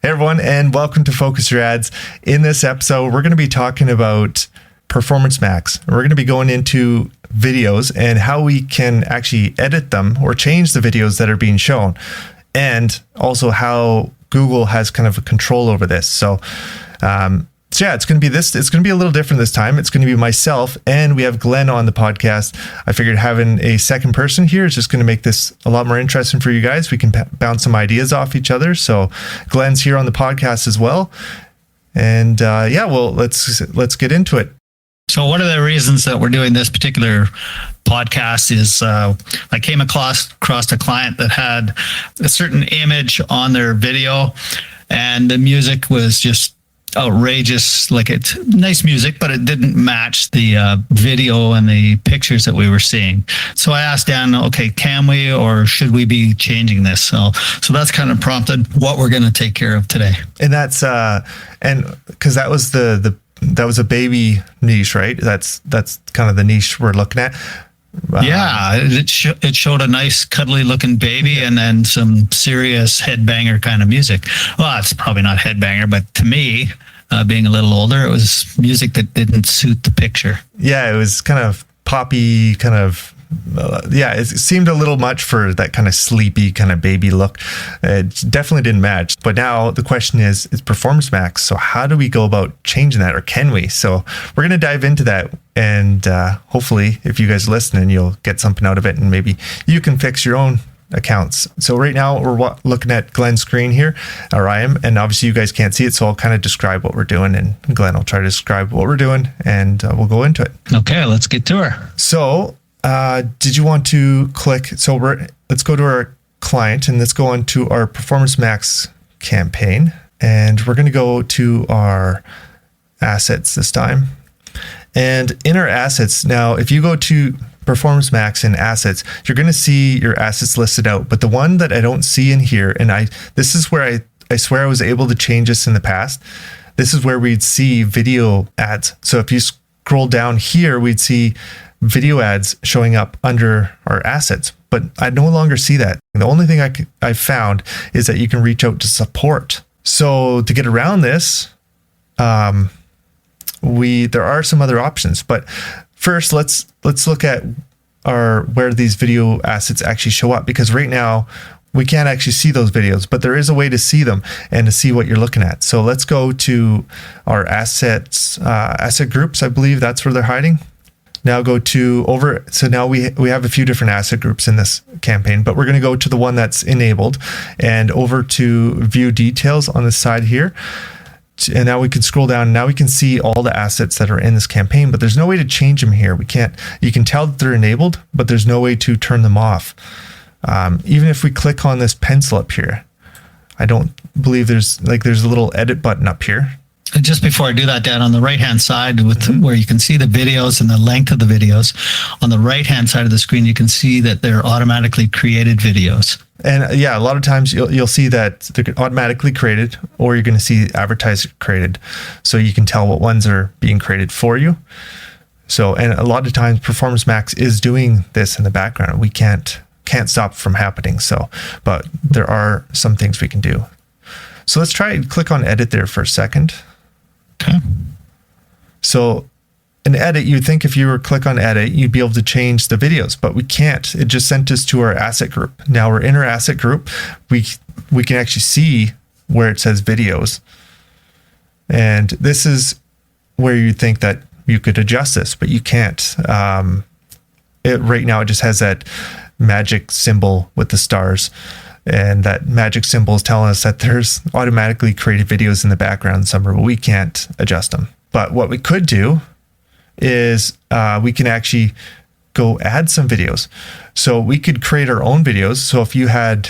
Hey everyone, and welcome to Focus Your Ads. In this episode, we're going to be talking about Performance Max. We're going to be going into videos and how we can actually edit them or change the videos that are being shown, and also how Google has kind of a control over this. So yeah, it's going to be this. It's going to be a little different this time. It's going to be myself, and we have Glen on the podcast. I figured having a second person here is just going to make this a lot more interesting for you guys. We can bounce some ideas off each other. So Glen's here on the podcast as well. And let's get into it. So one of the reasons that we're doing this particular podcast is I came across a client that had a certain image on their video, and the music was just outrageous. Like, it's nice music, but it didn't match the video and the pictures that we were seeing. So I asked Dan, okay, can we or should we be changing this? So that's kind of prompted what we're going to take care of today. And that's and because that was that was a baby niche, right? That's kind of the niche we're looking at. Yeah, it showed a nice cuddly looking baby, and then some serious headbanger kind of music. Well, it's probably not headbanger, but to me, being a little older, it was music that didn't suit the picture. Yeah, it was kind of poppy, kind of, it seemed a little much for that kind of sleepy kind of baby look. It definitely didn't match. But now the question is Performance Max. So how do we go about changing that, or can we? So we're going to dive into that. And hopefully, if you guys are listening, you'll get something out of it, and maybe you can fix your own accounts. So right now we're looking at Glen's screen here, or I am, and obviously you guys can't see it, so I'll kind of describe what we're doing, and Glen will try to describe what we're doing, and we'll go into it. Okay, let's get to her. So did you want to click? So let's go to our client, and let's go on to our Performance Max campaign, and we're going to go to our assets this time. And in our assets, now if you go to Performance Max and assets, you're going to see your assets listed out. But the one that I don't see in here, and this is where I swear I was able to change this in the past. This is where we'd see video ads. So if you scroll down here, we'd see video ads showing up under our assets, but I no longer see that. The only thing I found is that you can reach out to support. So to get around this, there are some other options, but first let's look at where these video assets actually show up, because right now we can't actually see those videos, but there is a way to see them and to see what you're looking at. So let's go to our assets, asset groups. I believe that's where they're hiding. Now go to so now we have a few different asset groups in this campaign, but we're going to go to the one that's enabled, and over to view details on the side here. And now we can scroll down, and now we can see all the assets that are in this campaign, but there's no way to change them here. You can tell that they're enabled, but there's no way to turn them off. Even if we click on this pencil up here, I don't believe there's a little edit button up here. And just before I do that, Dan, on the right-hand side, where you can see the videos and the length of the videos, on the right-hand side of the screen, you can see that they're automatically created videos. And yeah, a lot of times you'll see that they're automatically created, or you're going to see advertiser created. So you can tell what ones are being created for you. So, and a lot of times Performance Max is doing this in the background. We can't stop from happening. So, but there are some things we can do. So let's try and click on edit there for a second. Okay. So in edit, you'd think if you were click on edit, you'd be able to change the videos, but we can't. It just sent us to our asset group. Now we're in our asset group. We can actually see where it says videos. And this is where you think that you could adjust this, but you can't. Right now it just has that magic symbol with the stars. And that magic symbol is telling us that there's automatically created videos in the background somewhere, but we can't adjust them. But what we could do is we can actually go add some videos. So we could create our own videos. So if you have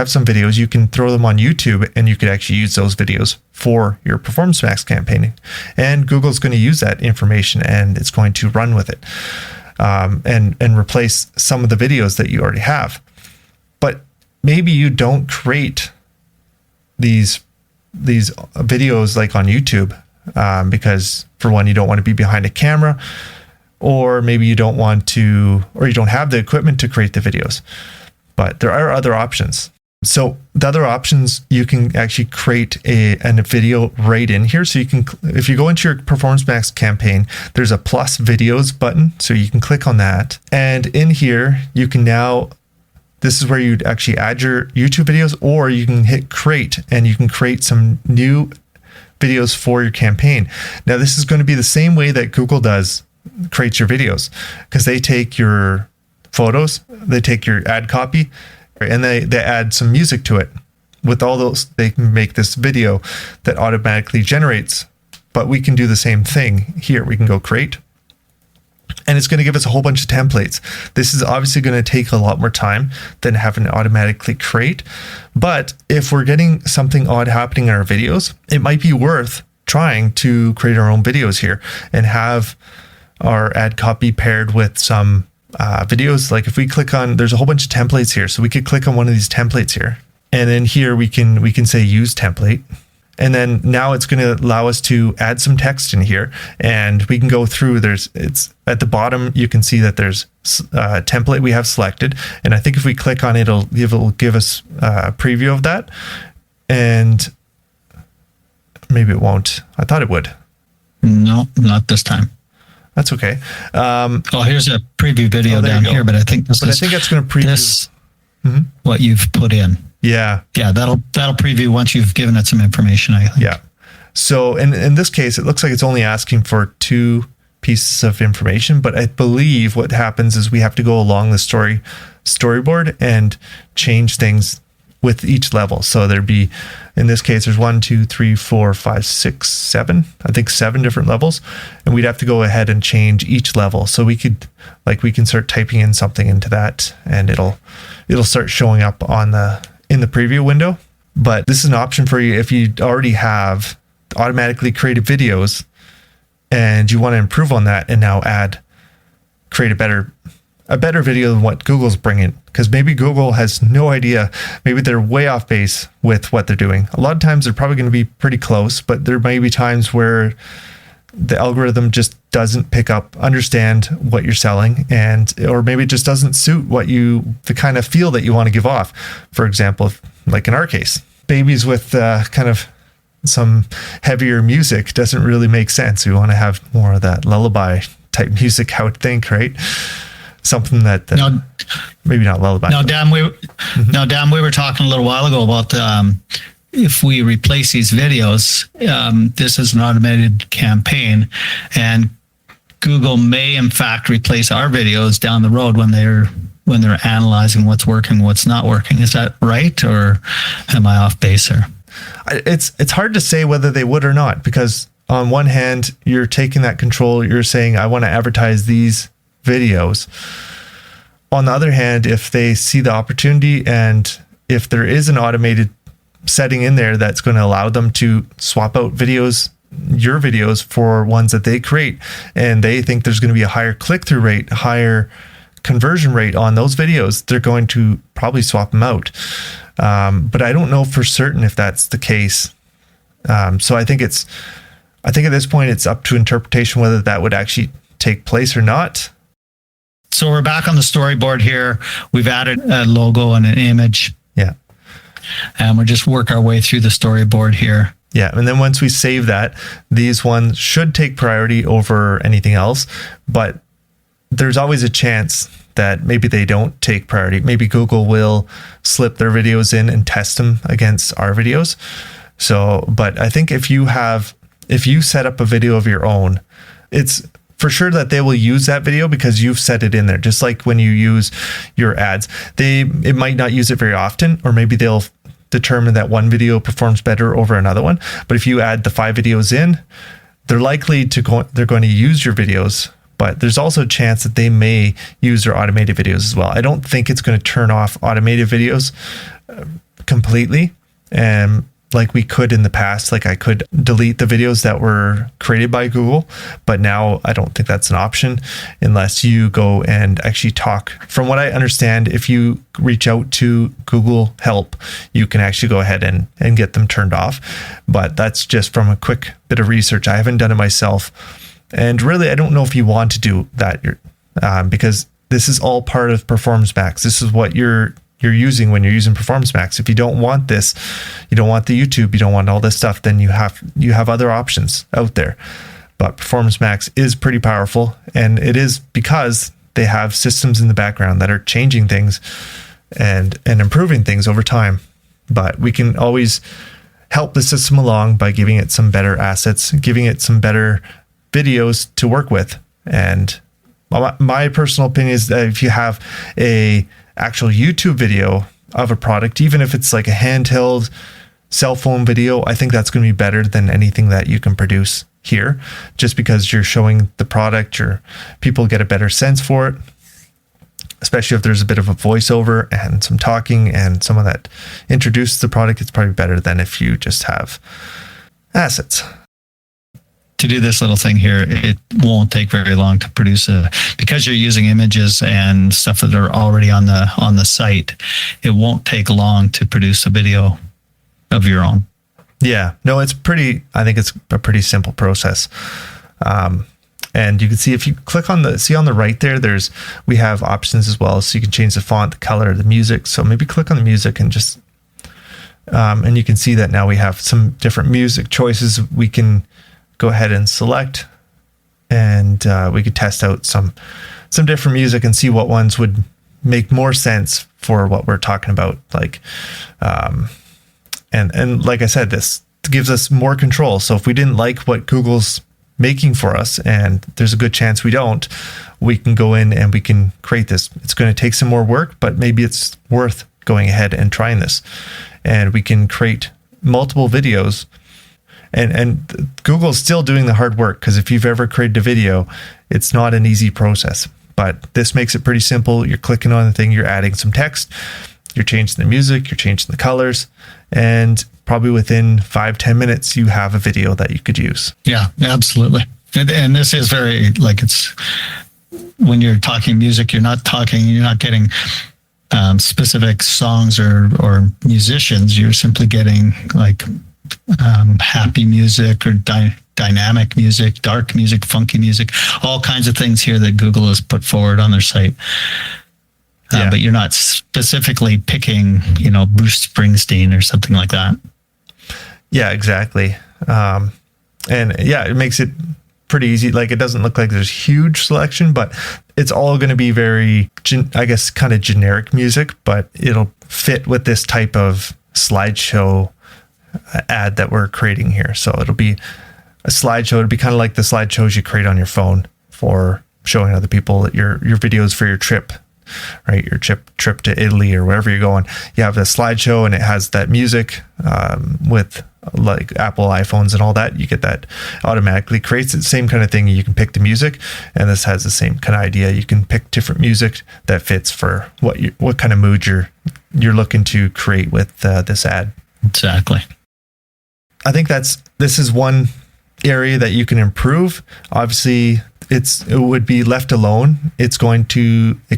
some videos, you can throw them on YouTube, and you could actually use those videos for your Performance Max campaign. And Google's going to use that information, and it's going to run with it and replace some of the videos that you already have. But maybe you don't create these videos like on YouTube because, for one, you don't want to be behind a camera, or maybe you don't want to, or you don't have the equipment to create the videos. But there are other options. So the other options, you can actually create a video right in here. So you can, if you go into your Performance Max campaign, there's a plus videos button. So you can click on that. And in here, you can now, this is where you'd actually add your YouTube videos, or you can hit create and you can create some new videos for your campaign. Now, this is going to be the same way that Google creates your videos, because they take your photos, they take your ad copy, and they add some music to it. With all those, they can make this video that automatically generates. But we can do the same thing here. We can go create, and it's going to give us a whole bunch of templates. This is obviously going to take a lot more time than having it automatically create. But if we're getting something odd happening in our videos, it might be worth trying to create our own videos here and have our ad copy paired with some videos. Like if we click on, there's a whole bunch of templates here. So we could click on one of these templates here. And then here we can say use template. And then now it's going to allow us to add some text in here, and we can go through. It's at the bottom, you can see that there's a template we have selected. And I think if we click on it, it'll give us a preview of that. And maybe it won't. I thought it would. No, not this time. That's okay. Here's a preview video down here, but I think I think that's going to preview this, what you've put in. Yeah. Yeah, that'll preview once you've given it some information, I think. Yeah. So in this case, it looks like it's only asking for 2 pieces of information, but I believe what happens is we have to go along the storyboard and change things with each level. So there'd be, in this case, there's 1, 2, 3, 4, 5, 6, 7, I think 7 different levels. And we'd have to go ahead and change each level. So we can start typing in something into that, and it'll start showing up in the preview window. But this is an option for you if you already have automatically created videos and you want to improve on that and now create a better video than what Google's bringing, because maybe Google has no idea. Maybe they're way off base with what they're doing. A lot of times they're probably going to be pretty close, but there may be times where the algorithm just doesn't understand what you're selling, or maybe it just doesn't suit the kind of feel that you want to give off. For example, like in our case, babies with kind of some heavier music doesn't really make sense. We want to have more of that lullaby type music, I would think, right? Something that maybe not lullaby. Now, Dan, we were talking a little while ago about if we replace these videos, this is an automated campaign, and Google may in fact replace our videos down the road when they're analyzing what's working, what's not working. Is that right, or am I off base here? It's hard to say whether they would or not, because on one hand, you're taking that control. You're saying, I want to advertise these videos. On the other hand, if they see the opportunity, and if there is an automated setting in there that's going to allow them to swap out your videos for ones that they create, and they think there's going to be a higher click-through rate, higher conversion rate on those videos, they're going to probably swap them out. But I don't know for certain if that's the case. So I think at this point it's up to interpretation whether that would actually take place or not. So we're back on the storyboard here. We've added a logo and an image. Yeah. And we'll just work our way through the storyboard here. Yeah. And then once we save that, these ones should take priority over anything else. But there's always a chance that maybe they don't take priority. Maybe Google will slip their videos in and test them against our videos. So, but I think if you set up a video of your own, it's for sure that they will use that video because you've set it in there. Just like when you use your ads, it might not use it very often, or maybe they'll determine that one video performs better over another one. But if you add the 5 videos in, they're going to use your videos. But there's also a chance that they may use their automated videos as well. I don't think it's going to turn off automated videos completely. And like we could in the past, like I could delete the videos that were created by Google, but now I don't think that's an option unless you go and actually talk. From what I understand, if you reach out to Google Help, you can actually go ahead and get them turned off. But that's just from a quick bit of research. I haven't done it myself. And really, I don't know if you want to do that because this is all part of Performance Max. This is what you're you're using when you're using Performance Max. If you don't want this, you don't want the YouTube, you don't want all this stuff, then you have other options out there. But Performance Max is pretty powerful, and it is because they have systems in the background that are changing things and improving things over time. But we can always help the system along by giving it some better assets, giving it some better videos to work with. And my personal opinion is that if you have a actual YouTube video of a product, even if it's like a handheld cell phone video, I think that's going to be better than anything that you can produce here, just because you're showing the product, people get a better sense for it, especially if there's a bit of a voiceover and some talking and someone that introduces the product. It's probably better than if you just have assets. To do this little thing here, it won't take very long to produce because you're using images and stuff that are already on the site. It won't take long to produce a video of your own. Yeah, no, I think it's a pretty simple process. And you can see if you click on the right there, we have options as well. So you can change the font, the color, the music. So maybe click on the music and just, and you can see that now we have some different music choices we can go ahead and select, and we could test out some different music and see what ones would make more sense for what we're talking about. Like, and like I said, this gives us more control. So if we didn't like what Google's making for us, and there's a good chance we can go in and we can create this. It's going to take some more work, but maybe it's worth going ahead and trying this. And we can create multiple videos. And Google's still doing the hard work, because if you've ever created a video, it's not an easy process. But this makes it pretty simple. You're clicking on the thing, you're adding some text, you're changing the music, you're changing the colors, and probably within 5-10 minutes, you have a video that you could use. Yeah, absolutely. And this is very, like, it's when you're talking music, you're not getting specific songs or musicians. You're simply getting like happy music or dynamic music, dark music, funky music, all kinds of things here that Google has put forward on their site. But you're not specifically picking, Bruce Springsteen or something like that. Yeah, exactly. It makes it pretty easy. Like, it doesn't look like there's huge selection, but it's all going to be very, kind of generic music, but it'll fit with this type of slideshow ad that we're creating here. So it'll be a slideshow. It'll be kind of like the slideshows you create on your phone for showing other people your videos for your trip, right? Your trip to Italy or wherever you're going. You have the slideshow and it has that music with like Apple iPhones and all that. You get that automatically creates the same kind of thing. You can pick the music, and this has the same kind of idea. You can pick different music that fits for what kind of mood you're looking to create with this ad. Exactly. I think this is one area that you can improve. Obviously, it would be left alone. It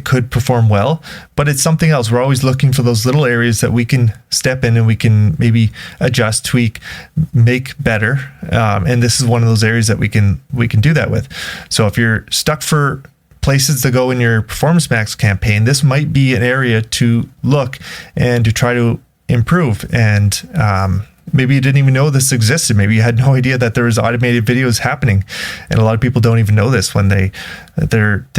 could perform well, but it's something else. We're always looking for those little areas that we can step in and we can maybe adjust, tweak, make better. And this is one of those areas that we can do that with. So if you're stuck for places to go in your Performance Max campaign, this might be an area to look and to try to improve. And maybe you didn't even know this existed. Maybe you had no idea that there was automated videos happening. And a lot of people don't even know this. When they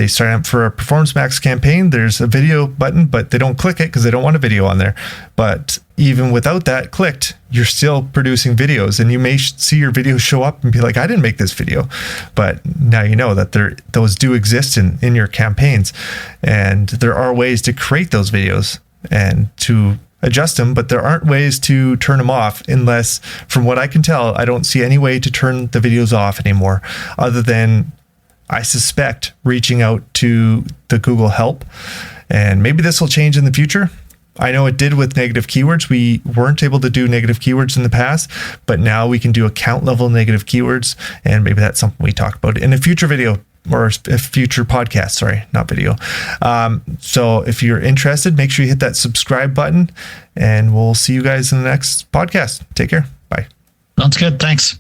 sign up for a Performance Max campaign, there's a video button, but they don't click it because they don't want a video on there. But even without that clicked, you're still producing videos, and you may see your videos show up and be like, I didn't make this video. But now you know that those do exist in your campaigns, and there are ways to create those videos and to adjust them, but there aren't ways to turn them off, unless, from what I can tell, I don't see any way to turn the videos off anymore, other than, I suspect, reaching out to the Google help. And maybe this will change in the future. I know it did with negative keywords. We weren't able to do negative keywords in the past, but now we can do account level negative keywords. And maybe that's something we talk about in a future video, or a future podcast, sorry, not video. So if you're interested, make sure you hit that subscribe button, and we'll see you guys in the next podcast. Take care. Bye. Sounds good. Thanks.